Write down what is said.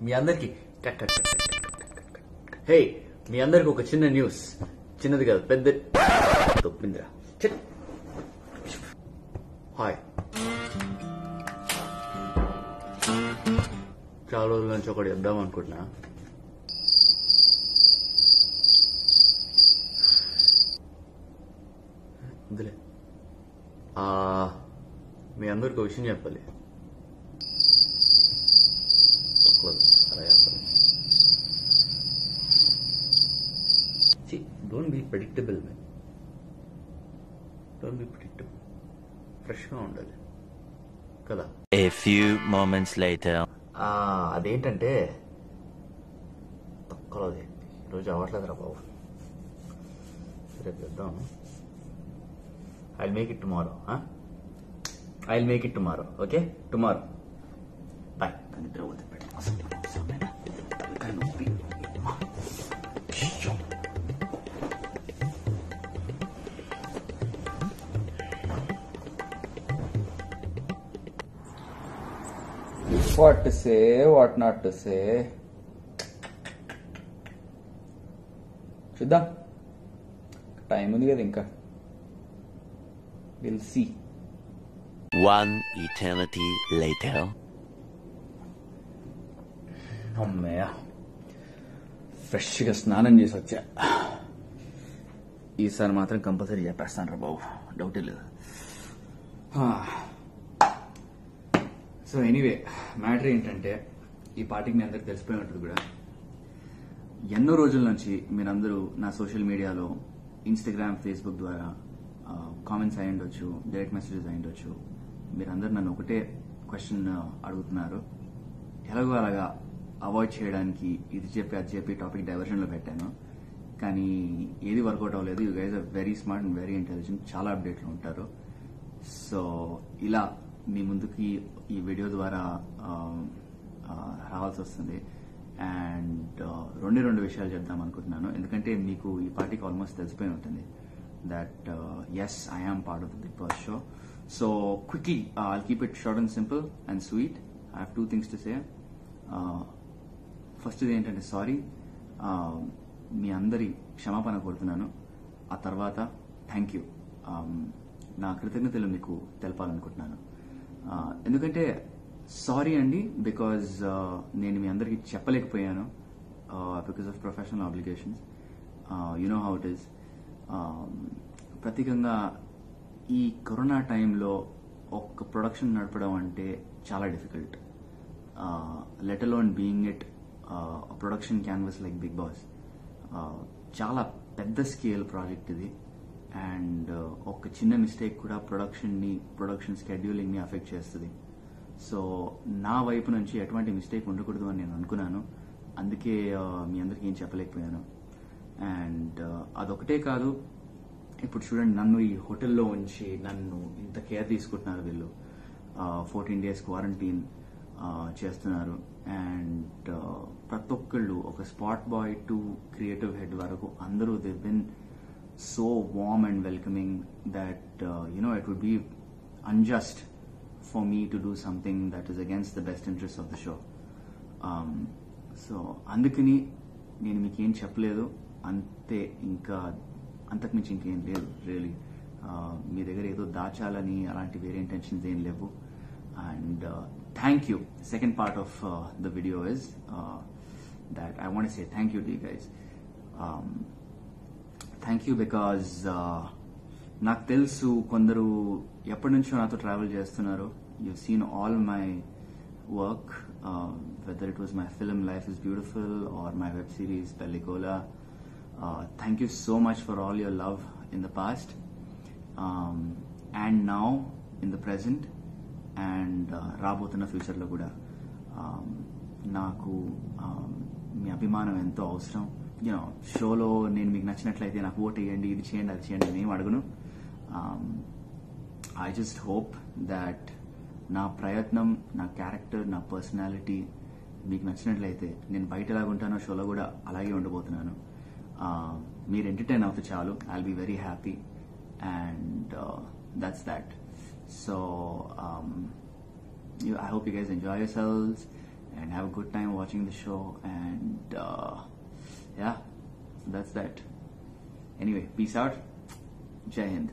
మీ అందరికి హే మీ అందరికి ఒక చిన్న న్యూస్. చిన్నది కాదు, పెద్ద తొప్పిందిరా. హాయ్, చాలా రోజుల నుంచి ఒకటి చెప్దాం అనుకుంటున్నా. వదిలే. మీ అందరికి ఒక విషయం చెప్పాలి. అలా చెప్పాలి. Don't be predictable man. Don't be predictable. ఫ్రెష్గా ఉండాలి కదా. A few moments later. అదేంటంటే తక్కువది ఈరోజు అవ్వట్లేదురా బాబు. రేపు చెప్దాం. I'll make it tomorrow. I'll make it tomorrow. Okay? Tomorrow. Bye. What to say, what not to say. చూద్దాం, టైం ఉంది కదా ఇంకా. We'll see. One eternity later. అమ్మయ్య, ఫ్రెష్గా స్నానం చేసి వచ్చా. ఈసారి మాత్రం కంపల్సరీ చెప్పేస్తాను రా బాబు, డౌటే లేదు. సో ఎనీవే, మ్యాటర్ ఏంటంటే ఈ పార్టీకి మీ అందరికి తెలిసిపోయి ఉంటుంది కూడా. ఎన్నో రోజుల నుంచి మీరందరూ నా సోషల్ మీడియాలో ఇన్స్టాగ్రామ్, ఫేస్బుక్ ద్వారా కామెంట్స్ అయి ఉండొచ్చు, డైరెక్ట్ మెసేజెస్ అయి ఉండొచ్చు. మీరందరూ నన్ను ఒకటే క్వశ్చన్ అడుగుతున్నారు. ఎలాగో అలాగా అవాయిడ్ చేయడానికి ఇది చెప్పి అది చెప్పి టాపిక్ డైవర్షన్లో పెట్టాను, కానీ ఏది వర్కౌట్ అవ్వలేదు. You guys are very smart and very intelligent, చాలా అప్డేట్లు ఉంటారు. సో ఇలా మీ ముందుకి ఈ వీడియో ద్వారా రావాల్సి వస్తుంది. అండ్ రెండు విషయాలు చెప్దాం అనుకుంటున్నాను, ఎందుకంటే మీకు ఈ పార్టీకి ఆల్మోస్ట్ తెలిసిపోయి ఉంటుంది that yes, I am part of the Big Boss show. So quickly, I'll keep it short and simple and sweet. I have two things to say. First is ఏంటంటే సారీ, మీ అందరి క్షమాపణ కోరుతున్నాను. ఆ తర్వాత థ్యాంక్ యూ, నా కృతజ్ఞతలు మీకు తెలపాలనుకుంటున్నాను. ఎందుకంటే సారీ అండి, బికాజ్ నేను మీ అందరికీ చెప్పలేకపోయాను because of professional obligations. You know how it is. ప్రత్యేకంగా ఈ కరోనా టైంలో ఒక ప్రొడక్షన్ నడపడం అంటే చాలా difficult, let alone being it production canvas like Bigg Boss. చాలా పెద్ద స్కేల్ ప్రాజెక్ట్ ఇది. అండ్ ఒక చిన్న మిస్టేక్ కూడా ప్రొడక్షన్ స్కెడ్యూలింగ్ని అఫెక్ట్ చేస్తుంది. సో నా వైపు నుంచి ఎటువంటి మిస్టేక్ ఉండకూడదు అని నేను అనుకున్నాను. అందుకే మీ అందరికీ ఏం చెప్పలేకపోయాను. అండ్ అదొకటే కాదు, ఇప్పుడు చూడండి, నన్ను ఈ హోటల్లో ఉంచి నన్ను ఇంత కేర్ తీసుకుంటున్నారు వీళ్ళు. 14 days క్వారంటైన్ చేస్తున్నారు. అండ్ ప్రతి ఒక్కళ్ళు, ఒక spot boy to creative head వరకు అందరూ they been so warm and welcoming that it would be unjust for me to do something that is against the best interest of the show. So అందుకని నేను మీకేం చెప్పలేదు, అంతే. ఇంకా అంతకుమించి ఇంకేం లేదు రియలీ. మీ దగ్గర ఏదో దాచాలని అలాంటి వేరే ఇంటెన్షన్స్ ఏం లేవు. And thank you. Second part of the video is that I want to say thank you to you guys. Thank you because నాకు తెలుసు కొందరు ఎప్పటి నుంచో నాతో ట్రావెల్ చేస్తున్నారు. You seen all my work, whether it was my film Life is Beautiful or my web series Pellicola. Thank you so much for all your love in the past, and now in the present, and రాబోతున్న ఫ్యూచర్లో కూడా. నాకు మీ అభిమానం ఎంతో అవసరం. షోలో నేను మీకు నచ్చినట్లయితే నాకు ఓట్ వేయండి, ఇది చేయండి, అది చేయండి, నేను ఏం అడగను. ఐ జస్ట్ హోప్ దాట్ నా ప్రయత్నం, నా క్యారెక్టర్, నా పర్సనాలిటీ మీకు నచ్చినట్లయితే నేను బయట ఎలాగ ఉంటానో షోలో కూడా అలాగే ఉండబోతున్నాను. మీరు ఎంటర్టైన్ అవుతే చాలు, I will be very happy. And that's that. So I hope you guys enjoy yourselves, and have a good time watching the show. And yeah, that's that. Anyway, peace out. Jai Hind.